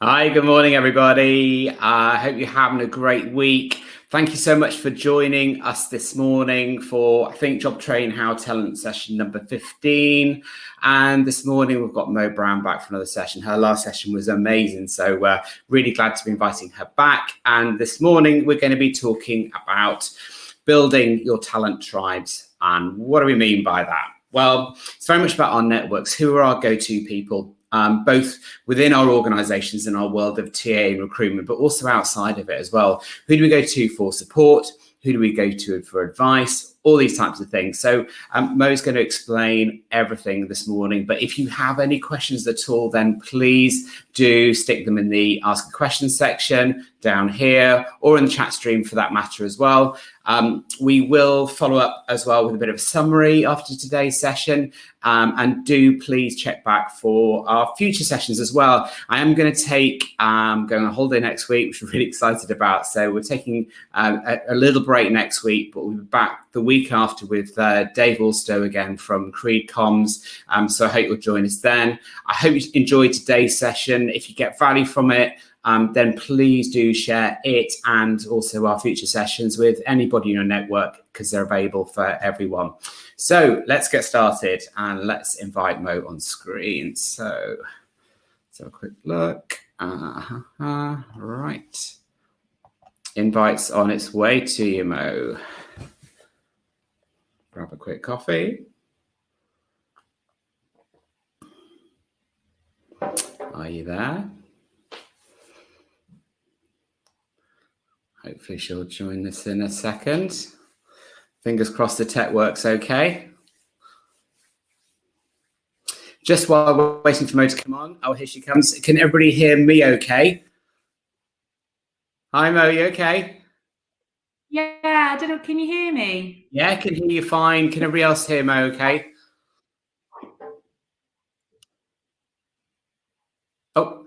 Hi, good morning, everybody. I hope you're having a great week. Thank you so much for joining us this morning for, I think, Jobtrain HoW Talent session number 15. And this morning, we've got Maureen Brown back for another session. Her last session was amazing, so really glad to be inviting her back. And this morning, we're going to be talking about building your talent tribes. And what do we mean by that? Well, it's very much about our networks. Who are our go-to people? Both within our organizations and our world of TA and recruitment, but also outside of it as well. Who do we go to for support? Who do we go to for advice? All these types of things. So Mo's going to explain everything this morning. But if you have any questions at all, then please do stick them in the Ask a Question section down here or in the chat stream for that matter as well. We will follow up as well with a bit of a summary after today's session. And do please check back for our future sessions as well. I am going to going on holiday next week, which we're really excited about. So we're taking a little break next week, but we'll be back the week after with Dave Alstow again from Creed Comms. So I hope you'll join us then. I hope you enjoyed today's session. If you get value from it, then please do share it and also our future sessions with anybody in your network because they're available for everyone. So let's get started and let's invite Mo on screen. So let's have a quick look. Right. Invite's on its way to you, Mo. Grab a quick coffee. Are you there? Hopefully she'll join us in a second. Fingers crossed the tech works okay. Just while we're waiting for Mo to come on, oh, here she comes. Can everybody hear me okay? Hi, Mo, you okay? Yeah, I don't know. Can you hear me? Yeah, I can hear you fine. Can everybody else hear Mo okay? Oh,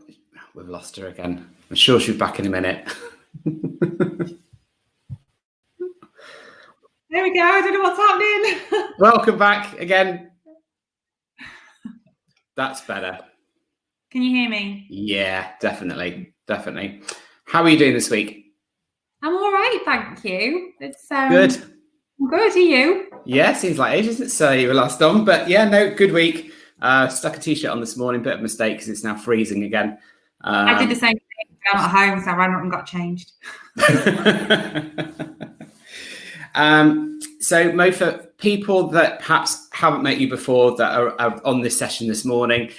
we've lost her again. I'm sure she'll be back in a minute. There we go. I don't know what's happening. Welcome back again. That's better. Can you hear me? Yeah, definitely. How are you doing this week? I'm all right, thank you. It's good. Good. Are you? Yeah, seems like ages since you were last on, but yeah, no, good week. Stuck a t-shirt on this morning, bit of a mistake because it's now freezing again. I did the same thing. I'm at home, so I ran up and got changed. So Mo, for people that perhaps haven't met you before that are on this session this morning,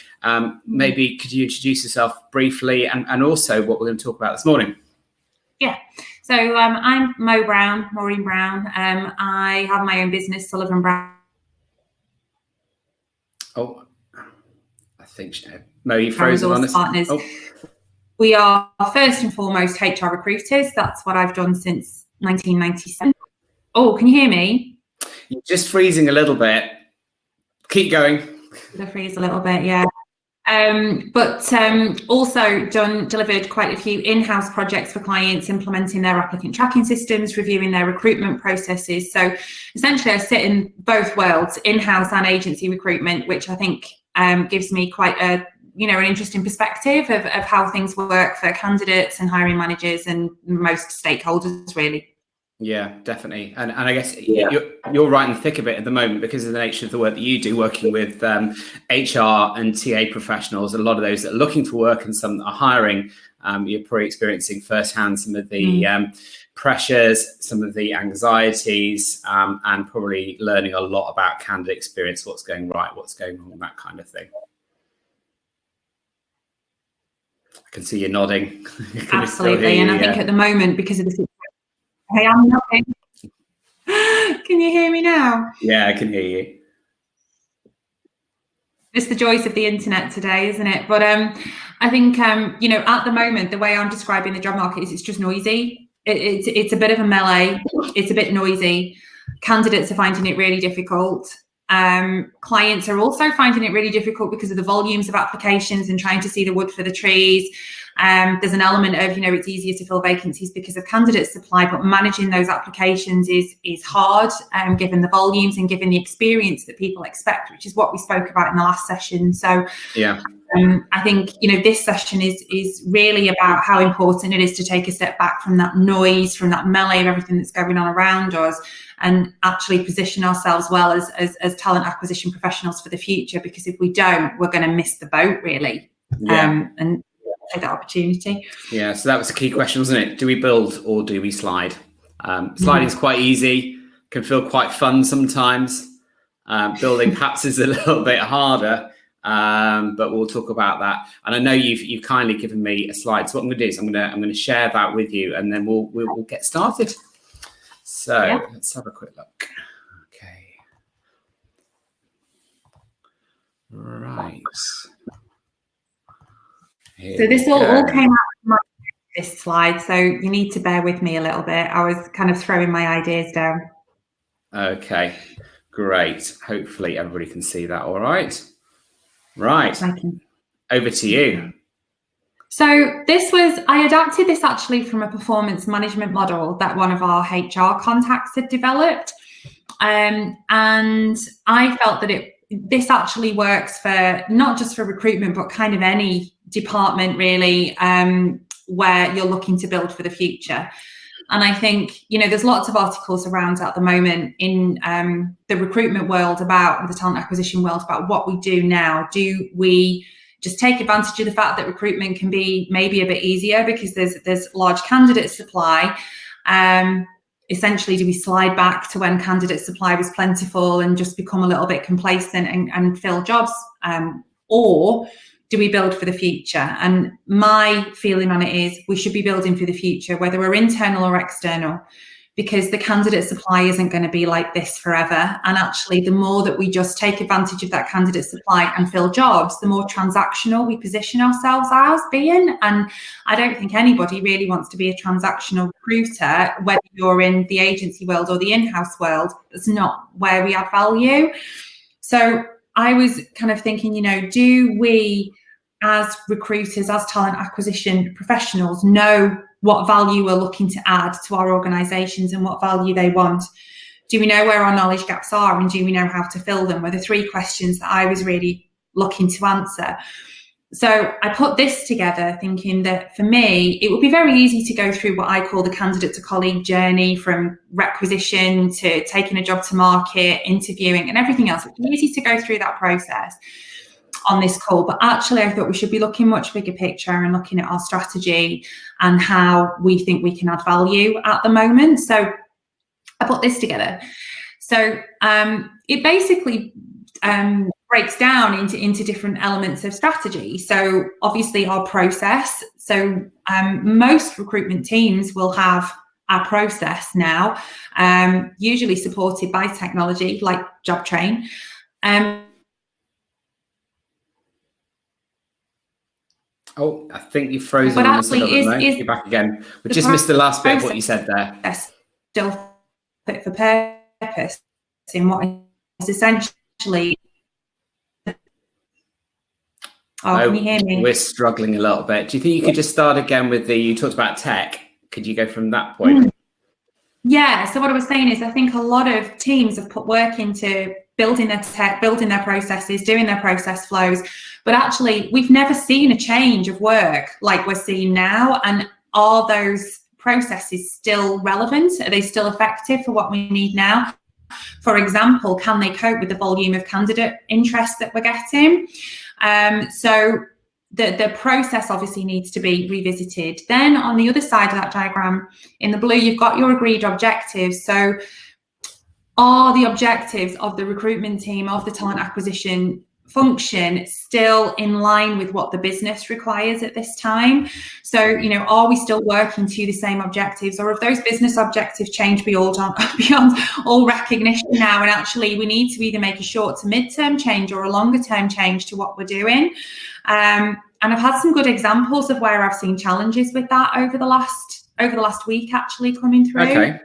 maybe could you introduce yourself briefly and also what we're going to talk about this morning? Yeah, so I'm Maureen Brown. I have my own business, Sullivan Brown. Oh, I think Mo, you frozen on us. Partners. Oh. We are first and foremost HR recruiters. That's what I've done since 1997. Oh, can you hear me? You're just freezing a little bit. Keep going. The freeze a little bit, yeah. But also delivered quite a few in-house projects for clients, implementing their applicant tracking systems, reviewing their recruitment processes. So essentially, I sit in both worlds, in-house and agency recruitment, which I think gives me quite an interesting perspective of how things work for candidates and hiring managers and most stakeholders, really. Yeah, definitely. And I guess you're right in the thick of it at the moment because of the nature of the work that you do, working with HR and TA professionals, a lot of those that are looking for work and some that are hiring. You're probably experiencing firsthand some of the pressures, some of the anxieties, and probably learning a lot about candidate experience, what's going right, what's going wrong, that kind of thing. I can see you nodding. Absolutely. And I think at the moment, because of the situation, I am nodding. Can you hear me now? Yeah, I can hear you. It's the joys of the internet today, isn't it? But I think, at the moment, the way I'm describing the job market is it's just noisy. It's a bit of a melee. It's a bit noisy. Candidates are finding it really difficult. Clients are also finding it really difficult because of the volumes of applications and trying to see the wood for the trees. There's an element of, it's easier to fill vacancies because of candidate supply, but managing those applications is hard, given the volumes and given the experience that people expect, which is what we spoke about in the last session. So yeah, I think, this session is really about how important it is to take a step back from that noise, from that melee of everything that's going on around us, and actually position ourselves well as talent acquisition professionals for the future. Because if we don't, we're going to miss the boat, really. And take that opportunity. Yeah, so that was a key question, wasn't it? Do we build or do we slide? Sliding is quite easy, can feel quite fun sometimes. Building perhaps is a little bit harder. But we'll talk about that. And I know you've kindly given me a slide. So what I'm going to do is I'm going to share that with you, and then we'll get started. So let's have a quick look. Okay. Right. So this all came out of this slide. So you need to bear with me a little bit. I was kind of throwing my ideas down. Okay. Great. Hopefully everybody can see that. All right. Right. Over to you. So I adapted this actually from a performance management model that one of our HR contacts had developed. And I felt that this actually works for not just for recruitment, but kind of any department really, where you're looking to build for the future. And I think, there's lots of articles around at the moment in the recruitment world, about the talent acquisition world, about what we do now. Do we just take advantage of the fact that recruitment can be maybe a bit easier because there's large candidate supply? Essentially, do we slide back to when candidate supply was plentiful and just become a little bit complacent and fill jobs? Or do we build for the future? And my feeling on it is we should be building for the future, whether we're internal or external, because the candidate supply isn't going to be like this forever. And actually, the more that we just take advantage of that candidate supply and fill jobs, the more transactional we position ourselves as being. And I don't think anybody really wants to be a transactional recruiter, whether you're in the agency world or the in-house world. That's not where we add value. So I was kind of thinking, do we as recruiters, as talent acquisition professionals, know what value we're looking to add to our organisations and what value they want? Do we know where our knowledge gaps are, and do we know how to fill them? Were the three questions that I was really looking to answer. So I put this together thinking that for me, it would be very easy to go through what I call the candidate to colleague journey, from requisition to taking a job to market, interviewing and everything else. It's easy to go through that process on this call, but actually I thought we should be looking much bigger picture and looking at our strategy and how we think we can add value at the moment. So I put this together. So it basically breaks down into different elements of strategy. So obviously our process. So most recruitment teams will have a process now, usually supported by technology like Jobtrain. Oh, I think you've frozen on us a little bit. You're back again. We just missed the last bit of what you said there. Still fit for purpose in what is essentially. Can you hear me? We're struggling a little bit. Do you think you could just start again with you talked about tech. Could you go from that point? Yeah. So what I was saying is I think a lot of teams have put work into building their tech, building their processes, doing their process flows. But actually, we've never seen a change of work like we're seeing now. And are those processes still relevant? Are they still effective for what we need now? For example, can they cope with the volume of candidate interest that we're getting? So the process obviously needs to be revisited. Then on the other side of that diagram, in the blue, you've got your agreed objectives. So are the objectives of the recruitment team, of the talent acquisition function, still in line with what the business requires at this time? So, are we still working to the same objectives, or have those business objectives changed beyond all recognition now? And actually, we need to either make a short to mid-term change or a longer-term change to what we're doing. And I've had some good examples of where I've seen challenges with that over the last week, actually coming through. Okay.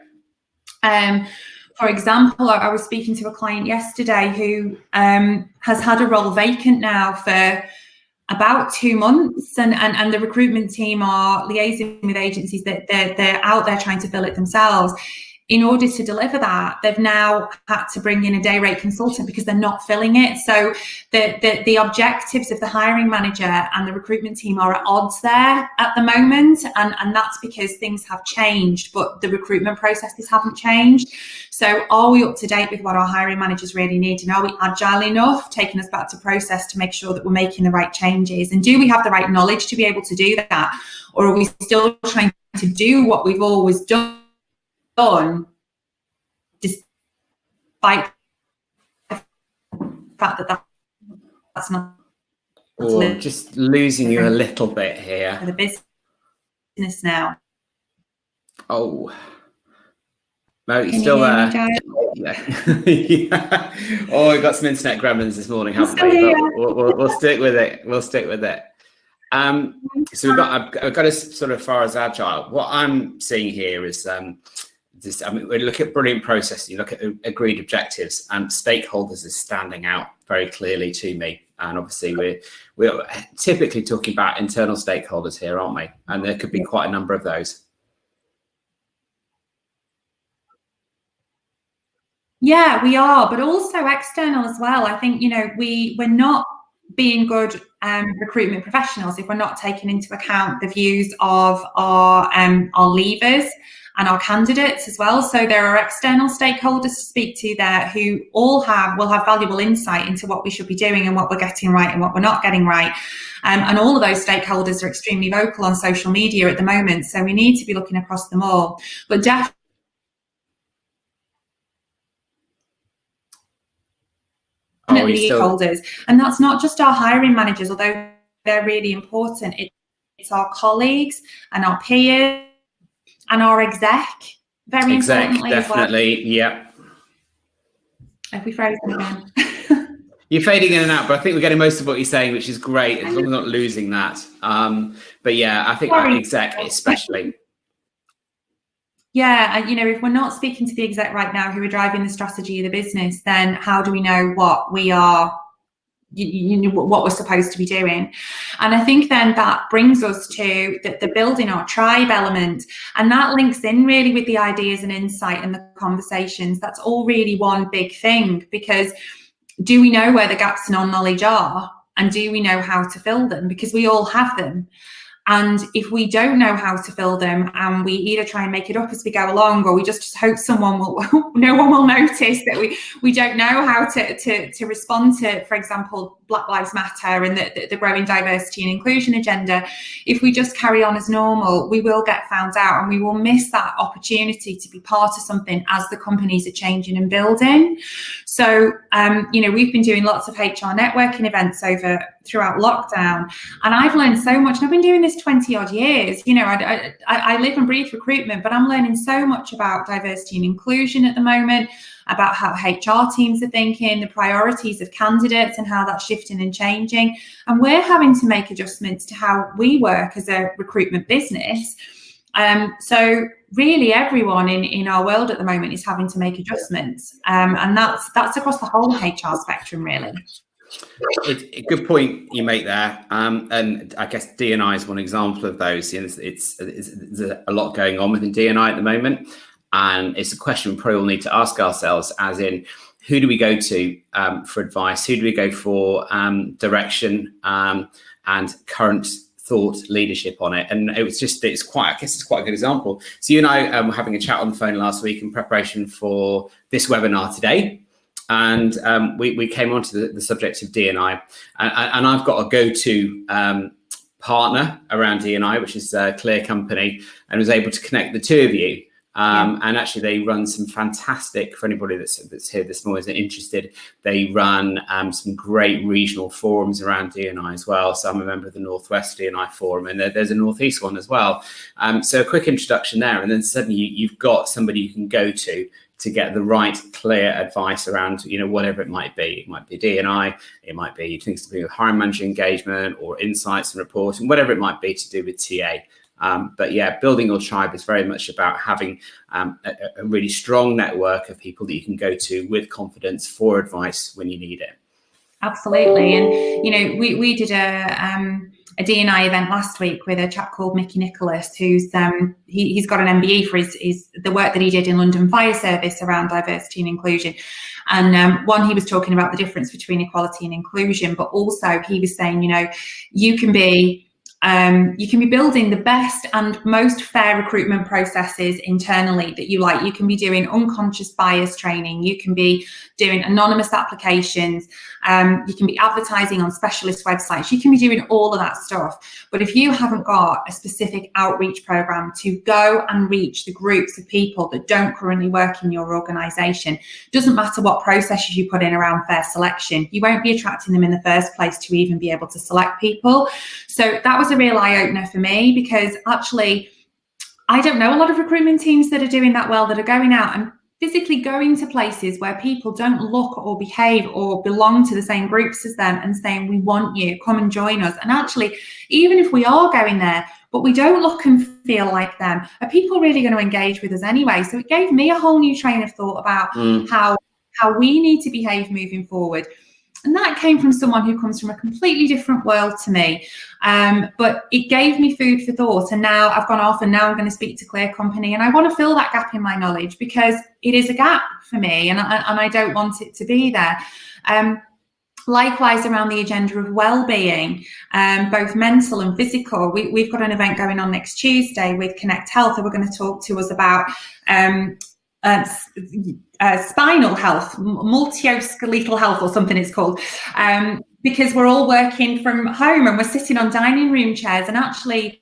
For example, I was speaking to a client yesterday who has had a role vacant now for about 2 months, and the recruitment team are liaising with agencies that they're out there trying to fill it themselves. in order to deliver that, they've now had to bring in a day rate consultant because they're not filling it. So the objectives of the hiring manager and the recruitment team are at odds there at the moment. And that's because things have changed, but the recruitment processes haven't changed. So are we up to date with what our hiring managers really need? And are we agile enough, taking us back to process to make sure that we're making the right changes? And do we have the right knowledge to be able to do that? Or are we still trying to do what we've always done, despite the fact that that's not just losing you a little bit here for the business now. Oh, no, you're still there. Yeah. Oh, we got some internet gremlins this morning, haven't we? But we'll stick with it. We'll stick with it. So I've got as sort of far as agile. What I'm seeing here is this. I mean, we look at brilliant process. You look at agreed objectives, and stakeholders is standing out very clearly to me. And obviously, we're typically talking about internal stakeholders here, aren't we? And there could be quite a number of those. Yeah, we are, but also external as well. I think, we're not being good recruitment professionals if we're not taking into account the views of our leavers and our candidates as well. So there are external stakeholders to speak to there who will have valuable insight into what we should be doing and what we're getting right and what we're not getting right. And all of those stakeholders are extremely vocal on social media at the moment. So we need to be looking across them all. But definitely stakeholders. And that's not just our hiring managers, although they're really important. It's our colleagues and our peers and our exec, very importantly. Definitely, as well. Yeah. Have we frozen again? You're fading in and out, but I think we're getting most of what you're saying, which is great, as long as we're not losing that. But yeah, I think our exec especially. Yeah, and if we're not speaking to the exec right now who are driving the strategy of the business, then how do we know what we are, what we're supposed to be doing? And I think then that brings us to the building our tribe element, and that links in really with the ideas and insight and the conversations. That's all really one big thing, because do we know where the gaps in our knowledge are, and do we know how to fill them? Because we all have them. And if we don't know how to fill them, and we either try and make it up as we go along, or we just hope no one will notice that we don't know how to respond to, for example, Black Lives Matter and the growing diversity and inclusion agenda, if we just carry on as normal, we will get found out, and we will miss that opportunity to be part of something as the companies are changing and building. So, we've been doing lots of HR networking events throughout lockdown, and I've learned so much. And I've been doing this 20 odd years. I live and breathe recruitment, but I'm learning so much about diversity and inclusion at the moment, about how HR teams are thinking, the priorities of candidates and how that's shifting and changing. And we're having to make adjustments to how we work as a recruitment business. So really everyone in our world at the moment is having to make adjustments. And that's across the whole HR spectrum, really. It's a good point you make there, and I guess D&I is one example of those. There's a lot going on within D&I at the moment, and it's a question we probably all need to ask ourselves, as in, who do we go to for advice? Who do we go for direction and current thought leadership on it? And it's quite a good example. So you and I were having a chat on the phone last week in preparation for this webinar today. And we came on to the subject of D&I, and I've got a go-to partner around D&I, which is Clear Company, and was able to connect the two of you. And actually, they run some fantastic, for anybody that's here this morning is interested, they run some great regional forums around D&I as well. So I'm a member of the Northwest D&I Forum, and there's a Northeast one as well. So a quick introduction there, and then suddenly you've got somebody you can go to get the right, clear advice around, whatever it might be. It might be D&I, it might be things to do with hiring manager engagement or insights and reporting, whatever it might be to do with TA. But yeah, building your tribe is very much about having a really strong network of people that you can go to with confidence for advice when you need it. Absolutely. And, we did a a D&I event last week with a chap called Mickey Nicholas, who's he's got an MBE for his the work that he did in London Fire Service around diversity and inclusion. And one, he was talking about the difference between equality and inclusion, but also he was saying, you know, you can be building the best and most fair recruitment processes internally that you like. You can be doing unconscious bias training. You can be doing anonymous applications. You can be advertising on specialist websites. You can be doing all of that stuff. But if you haven't got a specific outreach program to go and reach the groups of people that don't currently work in your organization, doesn't matter what processes you put in around fair selection, you won't be attracting them in the first place to even be able to select people. So that was a real eye-opener for me, because actually I don't know a lot of recruitment teams that are doing that well, that are going out and physically going to places where people don't look or behave or belong to the same groups as them and saying, we want you, come and join us. And actually, even if we are going there, but we don't look and feel like them, are people really going to engage with us anyway? So it gave me a whole new train of thought about how we need to behave moving forward. And that came from someone who comes from a completely different world to me. But it gave me food for thought. And now I've gone off and now I'm going to speak to Clear Company. And I want to fill that gap in my knowledge, because it is a gap for me and I don't want it to be there. Likewise, around the agenda of well-being, both mental and physical. We've got an event going on next Tuesday with Connect Health, who are going to talk to us about spinal health, musculoskeletal health, or something it's called, because we're all working from home and we're sitting on dining room chairs. And actually,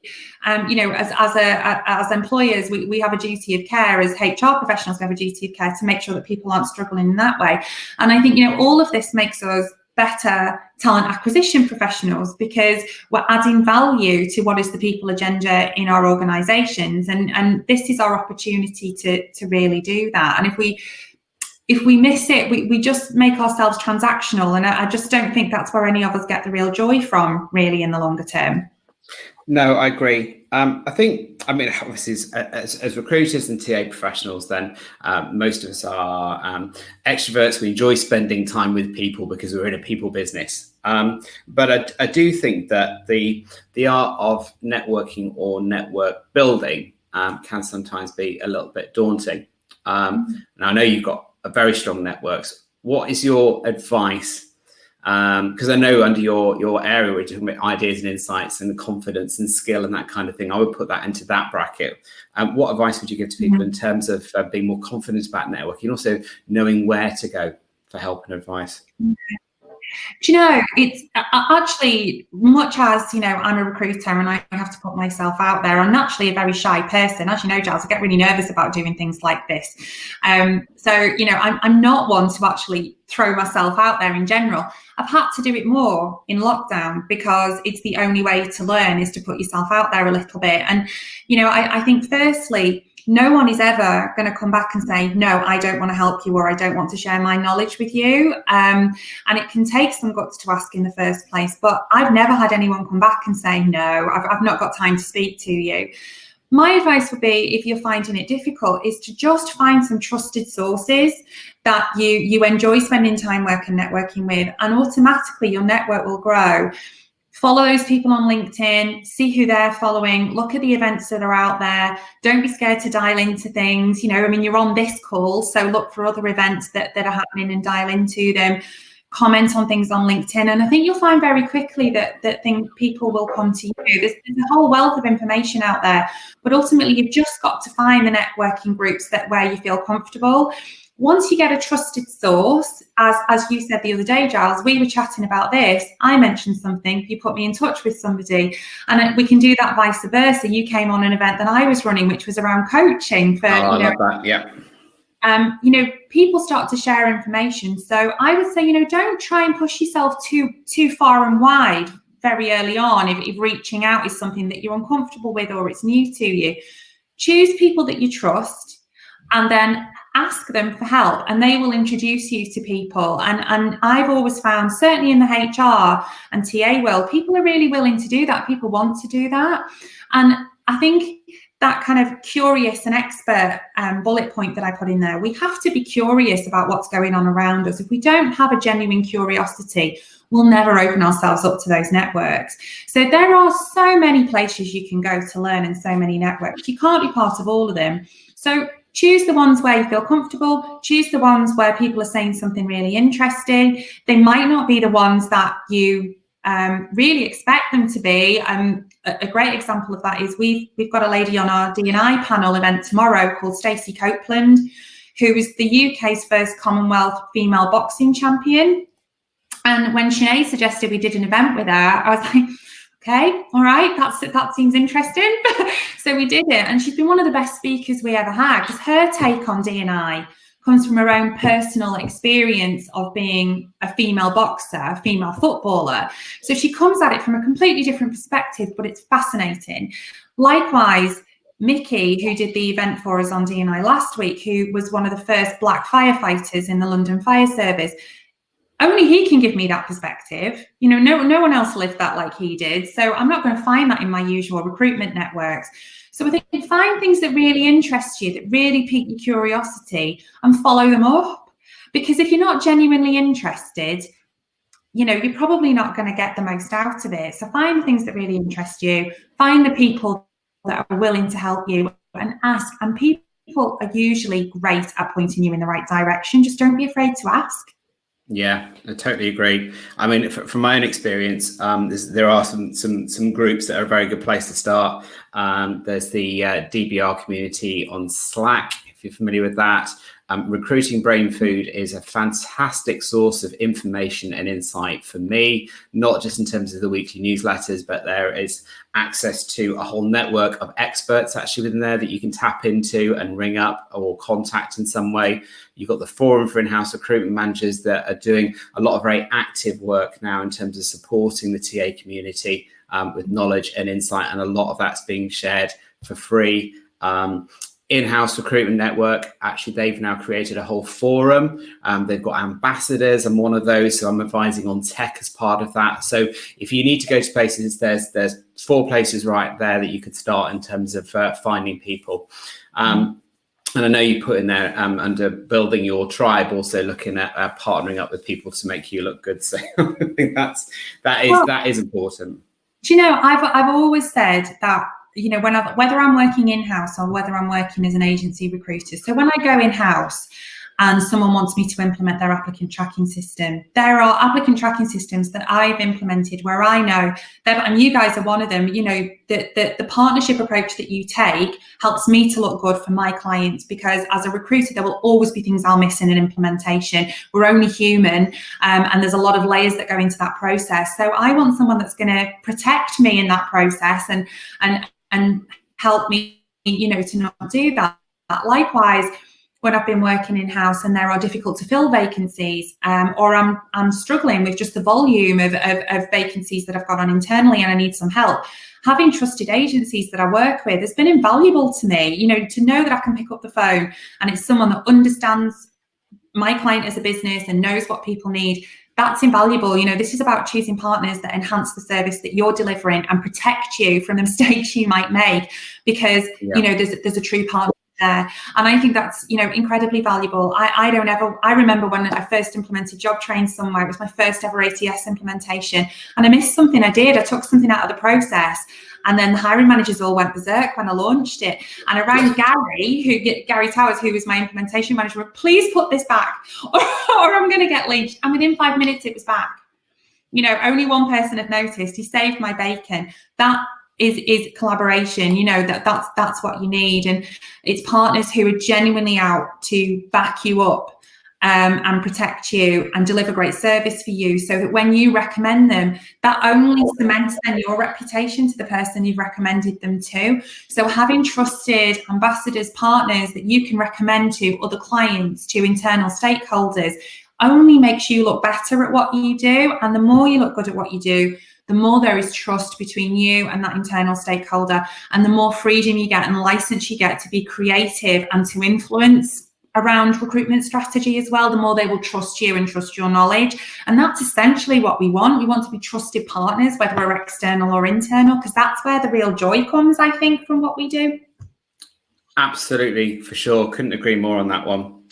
you know, as employers, we have a duty of care. As HR professionals, we have a duty of care to make sure that people aren't struggling in that way. And I think, you know, all of this makes us better talent acquisition professionals, because we're adding value to what is the people agenda in our organizations, and this is our opportunity to really do that. And if we miss it, we just make ourselves transactional, and I just don't think that's where any of us get the real joy from, really, in the longer term. No, I agree. I think, I mean, obviously, as recruiters and TA professionals, then most of us are extroverts. We enjoy spending time with people because we're in a people business. But I do think that the art of networking or network building can sometimes be a little bit daunting. And I know you've got a very strong networks. What is your advice? Because I know under your area, we're talking about ideas and insights and confidence and skill and that kind of thing. I would put that into that bracket. What advice would you give to people in terms of being more confident about networking, and also knowing where to go for help and advice? Do you know, it's actually, much as, you know, I'm a recruiter and I have to put myself out there, I'm naturally a very shy person. As you know, Giles, I get really nervous about doing things like this. So, you know, I'm not one to actually throw myself out there in general. I've had to do it more in lockdown, because it's the only way to learn, is to put yourself out there a little bit. And, you know, I think firstly, no one is ever going to come back and say, no, I don't want to help you, or I don't want to share my knowledge with you. And it can take some guts to ask in the first place. But I've never had anyone come back and say, no, I've not got time to speak to you. My advice would be, if you're finding it difficult, is to just find some trusted sources that you enjoy spending time working, networking with, and automatically your network will grow. Follow those people on LinkedIn, see who they're following, look at the events that are out there. Don't be scared to dial into things. You know, I mean, you're on this call, so look for other events that are happening and dial into them. Comment on things on LinkedIn. And I think you'll find very quickly that people will come to you. There's a whole wealth of information out there, but ultimately you've just got to find the networking groups where you feel comfortable. Once you get a trusted source, as you said the other day, Giles, we were chatting about this. I mentioned something, you put me in touch with somebody, and we can do that vice versa. You came on an event that I was running, which was around coaching for, I love that. Yeah. You know, people start to share information. So I would say, you know, don't try and push yourself too far and wide very early on if reaching out is something that you're uncomfortable with or it's new to you. Choose people that you trust, and then ask them for help, and they will introduce you to people. And I've always found, certainly in the HR and TA world, people are really willing to do that. People want to do that. And I think that kind of curious and expert bullet point that I put in there, we have to be curious about what's going on around us. If we don't have a genuine curiosity, we'll never open ourselves up to those networks. So there are so many places you can go to learn and so many networks. You can't be part of all of them. So choose the ones where you feel comfortable, choose the ones where people are saying something really interesting. They might not be the ones that you really expect them to be. A great example of that is we've got a lady on our D&I panel event tomorrow called Stacey Copeland, who is the UK's first Commonwealth female boxing champion. And when Sinead suggested we did an event with her, I was like, okay, all right, that seems interesting. So we did it, and she's been one of the best speakers we ever had, because her take on D&I comes from her own personal experience of being a female boxer, a female footballer. So she comes at it from a completely different perspective, but it's fascinating. Likewise, Mickey, who did the event for us on D&I last week, who was one of the first black firefighters in the London Fire Service, only he can give me that perspective. You know, no one else lived that like he did. So I'm not going to find that in my usual recruitment networks. So I think find things that really interest you, that really pique your curiosity, and follow them up. Because if you're not genuinely interested, you know, you're probably not going to get the most out of it. So find things that really interest you, find the people that are willing to help you, and ask. And people are usually great at pointing you in the right direction. Just don't be afraid to ask. Yeah, I totally agree. I mean, from my own experience, there are some groups that are a very good place to start. There's the DBR community on Slack, if you're familiar with that. Recruiting Brain Food is a fantastic source of information and insight for me, not just in terms of the weekly newsletters, but there is access to a whole network of experts actually within there that you can tap into and ring up or contact in some way. You've got the Forum for In-House Recruitment Managers that are doing a lot of very active work now in terms of supporting the TA community with knowledge and insight, and a lot of that's being shared for free. In-House Recruitment Network, actually, they've now created a whole forum. They've got ambassadors. I'm one of those, so I'm advising on tech as part of that. So if you need to go to places, there's 4 places right there that you could start in terms of finding people. And I know you put in there under building your tribe, also looking at partnering up with people to make you look good. So I think that is important. Do you know, I've always said that, you know, whether I'm working in-house or whether I'm working as an agency recruiter. So when I go in-house and someone wants me to implement their applicant tracking system, there are applicant tracking systems that I've implemented where I know that, and you guys are one of them, you know, the partnership approach that you take helps me to look good for my clients, because as a recruiter, there will always be things I'll miss in an implementation. We're only human, and there's a lot of layers that go into that process. So I want someone that's going to protect me in that process and help me, you know, to not do that. Likewise, when I've been working in-house and there are difficult to fill vacancies, or I'm struggling with just the volume of vacancies that I've got on internally and I need some help, having trusted agencies that I work with has been invaluable to me, you know, to know that I can pick up the phone and it's someone that understands my client as a business and knows what people need. That's invaluable. You know, this is about choosing partners that enhance the service that you're delivering and protect you from the mistakes you might make, because, you know, there's a true partner there. And I think that's, you know, incredibly valuable. I remember when I first implemented Jobtrain somewhere, it was my first ever ATS implementation, and I missed something I did. I took something out of the process, and then the hiring managers all went berserk when I launched it. And I rang Gary Towers, who was my implementation manager, please put this back or I'm going to get lynched. And within 5 minutes, it was back. You know, only one person had noticed. He saved my bacon. That is collaboration. You know, that's what you need. And it's partners who are genuinely out to back you up and protect you and deliver great service for you, so that when you recommend them, that only cements then your reputation to the person you've recommended them to. So having trusted ambassadors, partners that you can recommend to other clients, to internal stakeholders, only makes you look better at what you do. And the more you look good at what you do, the more there is trust between you and that internal stakeholder, and the more freedom you get and license you get to be creative and to influence around recruitment strategy as well, the more they will trust you and trust your knowledge. And that's essentially what we want. We want to be trusted partners, whether we're external or internal, because that's where the real joy comes, I think, from what we do. Absolutely, for sure. Couldn't agree more on that one.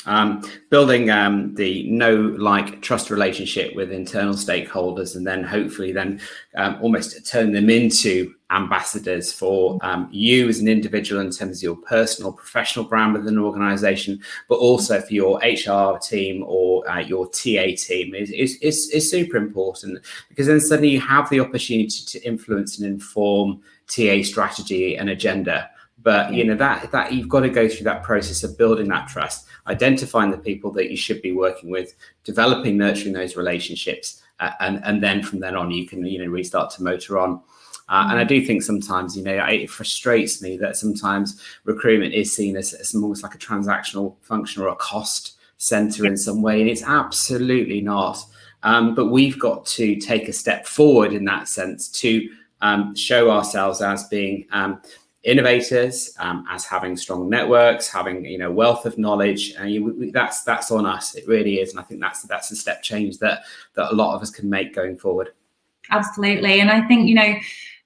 building the know, like, trust relationship with internal stakeholders, and then hopefully then almost turn them into ambassadors for you as an individual in terms of your personal professional brand within an organization, but also for your HR team or your TA team is super important, because then suddenly you have the opportunity to influence and inform TA strategy and agenda. But you know that you've got to go through that process of building that trust, identifying the people that you should be working with, developing, nurturing those relationships, and then from then on you can really start to motor on. And I do think sometimes it frustrates me that sometimes recruitment is seen as almost like a transactional function or a cost center in some way, and it's absolutely not. But we've got to take a step forward in that sense to show ourselves as being innovators, as having strong networks, having wealth of knowledge, and that's on us. It really is, and I think that's a step change that a lot of us can make going forward. Absolutely, and I think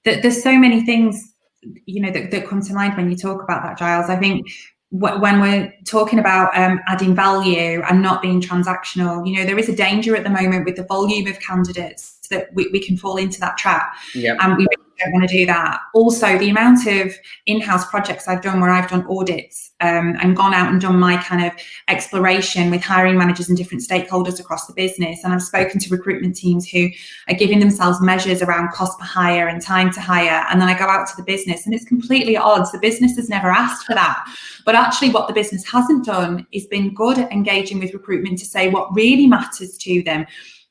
that there's so many things that come to mind when you talk about that, Giles. I think when we're talking about adding value and not being transactional, there is a danger at the moment with the volume of candidates that we can fall into that trap. Yeah. And we don't want to do that. Also, the amount of in-house projects I've done where I've done audits and gone out and done my kind of exploration with hiring managers and different stakeholders across the business. And I've spoken to recruitment teams who are giving themselves measures around cost per hire and time to hire. And then I go out to the business and it's completely at odds. The business has never asked for that. But actually what the business hasn't done is been good at engaging with recruitment to say what really matters to them.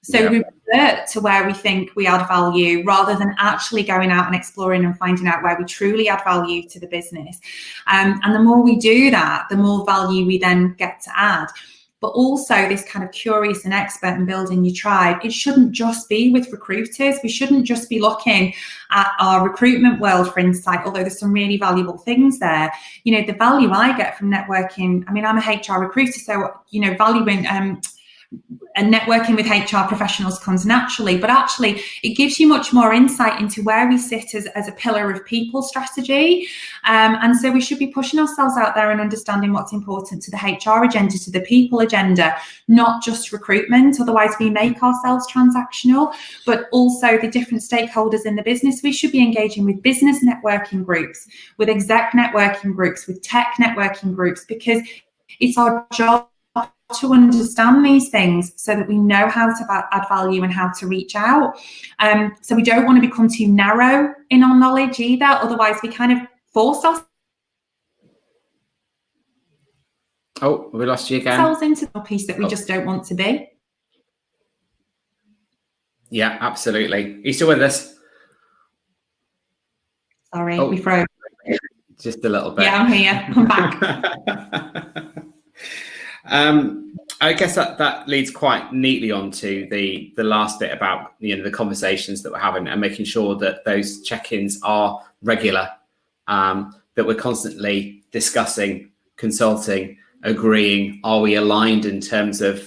So we revert to where we think we add value rather than actually going out and exploring and finding out where we truly add value to the business. And the more we do that, the more value we then get to add. But also this kind of curious and expert in building your tribe, it shouldn't just be with recruiters. We shouldn't just be looking at our recruitment world for insight, although there's some really valuable things there. The value I get from networking, I'm a HR recruiter, so, valuing and networking with HR professionals comes naturally, but actually it gives you much more insight into where we sit as a pillar of people strategy. And so we should be pushing ourselves out there and understanding what's important to the HR agenda, to the people agenda, not just recruitment. Otherwise we make ourselves transactional, but also the different stakeholders in the business. We should be engaging with business networking groups, with exec networking groups, with tech networking groups, because it's our job to understand these things so that we know how to add value and how to reach out. So we don't want to become too narrow in our knowledge either. Otherwise, we kind of force ourselves we lost you again. Into a piece that we just don't want to be. Yeah, absolutely. Are you still with us? Sorry, we froze. Just a little bit. Yeah, I'm here. I'm back. I guess that leads quite neatly onto the last bit about the conversations that we're having and making sure that those check-ins are regular, that we're constantly discussing, consulting, agreeing. Are we aligned in terms of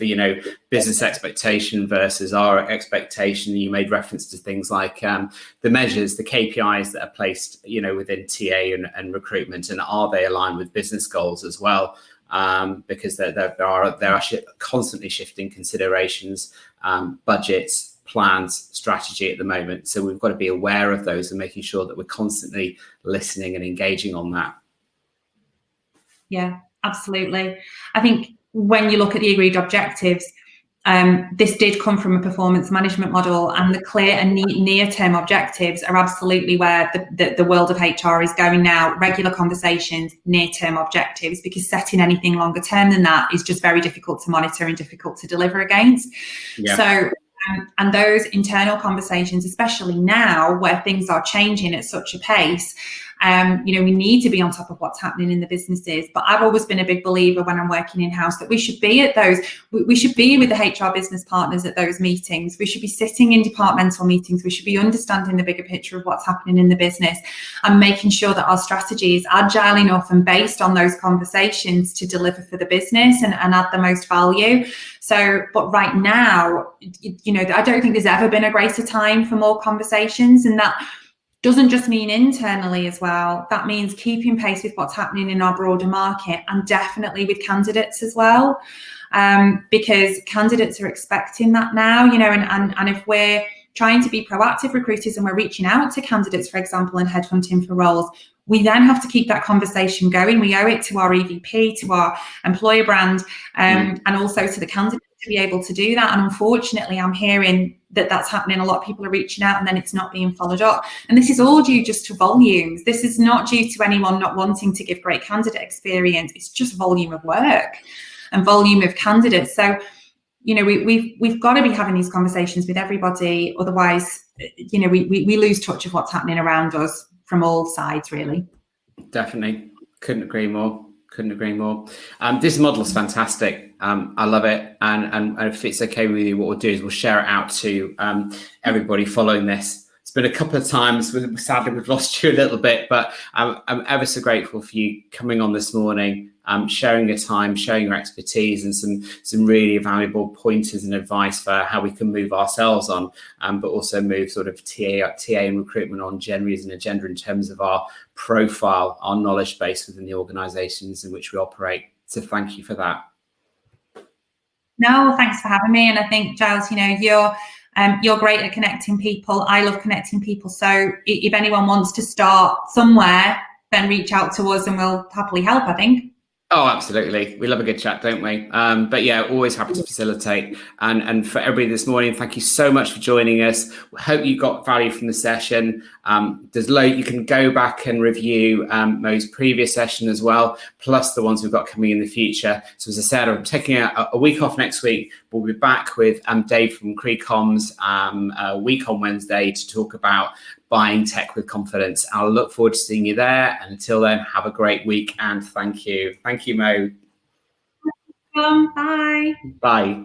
business expectation versus our expectation? You made reference to things like the measures, the KPIs that are placed within TA and recruitment, and are they aligned with business goals as well? Because there are constantly shifting considerations, budgets, plans, strategy at the moment. So we've got to be aware of those and making sure that we're constantly listening and engaging on that. Yeah, absolutely. I think when you look at the agreed objectives, this did come from a performance management model, and the clear and near-term objectives are absolutely where the world of HR is going now. Regular conversations, near-term objectives, because setting anything longer term than that is just very difficult to monitor and difficult to deliver against. Yeah. So, and those internal conversations, especially now where things are changing at such a pace, we need to be on top of what's happening in the businesses. But I've always been a big believer when I'm working in-house that we should be at those, we should be with the HR business partners at those meetings. We should be sitting in departmental meetings. We should be understanding the bigger picture of what's happening in the business and making sure that our strategy is agile enough and based on those conversations to deliver for the business and add the most value. So, but right now, I don't think there's ever been a greater time for more conversations, and that doesn't just mean internally as well. That means keeping pace with what's happening in our broader market, and definitely with candidates as well, because candidates are expecting that now, you know, and if we're trying to be proactive recruiters and we're reaching out to candidates, for example, and headhunting for roles, we then have to keep that conversation going. We owe it to our EVP, to our employer brand, and also to the candidate to be able to do that. And unfortunately, I'm hearing that that's happening. A lot of people are reaching out and then it's not being followed up. And this is all due just to volumes. This is not due to anyone not wanting to give great candidate experience. It's just volume of work and volume of candidates. So, you know, we've got to be having these conversations with everybody. Otherwise, you know, we lose touch of what's happening around us from all sides, really. Definitely. Couldn't agree more. This model is fantastic. I love it. And if it's okay with you, what we'll do is we'll share it out to everybody following this. It's been a couple of times. Sadly, we've lost you a little bit, but I'm ever so grateful for you coming on this morning, sharing your time, sharing your expertise, and some really valuable pointers and advice for how we can move ourselves on, but also move sort of TA and recruitment on generally as an agenda in terms of our profile, our knowledge base within the organisations in which we operate. So thank you for that. No, thanks for having me. And I think, Giles, you know, you're great at connecting people. I love connecting people. So if anyone wants to start somewhere, then reach out to us and we'll happily help, I think. Oh, absolutely. We love a good chat, don't we? But yeah, always happy to facilitate. And for everybody this morning, thank you so much for joining us. We hope you got value from the session. There's you can go back and review Mo's previous session as well, plus the ones we've got coming in the future. So as I said, I'm taking a week off next week. We'll be back with Dave from Crecoms a week on Wednesday to talk about buying tech with confidence. I'll look forward to seeing you there. And until then, have a great week and thank you. Thank you, Mo. Bye. Bye.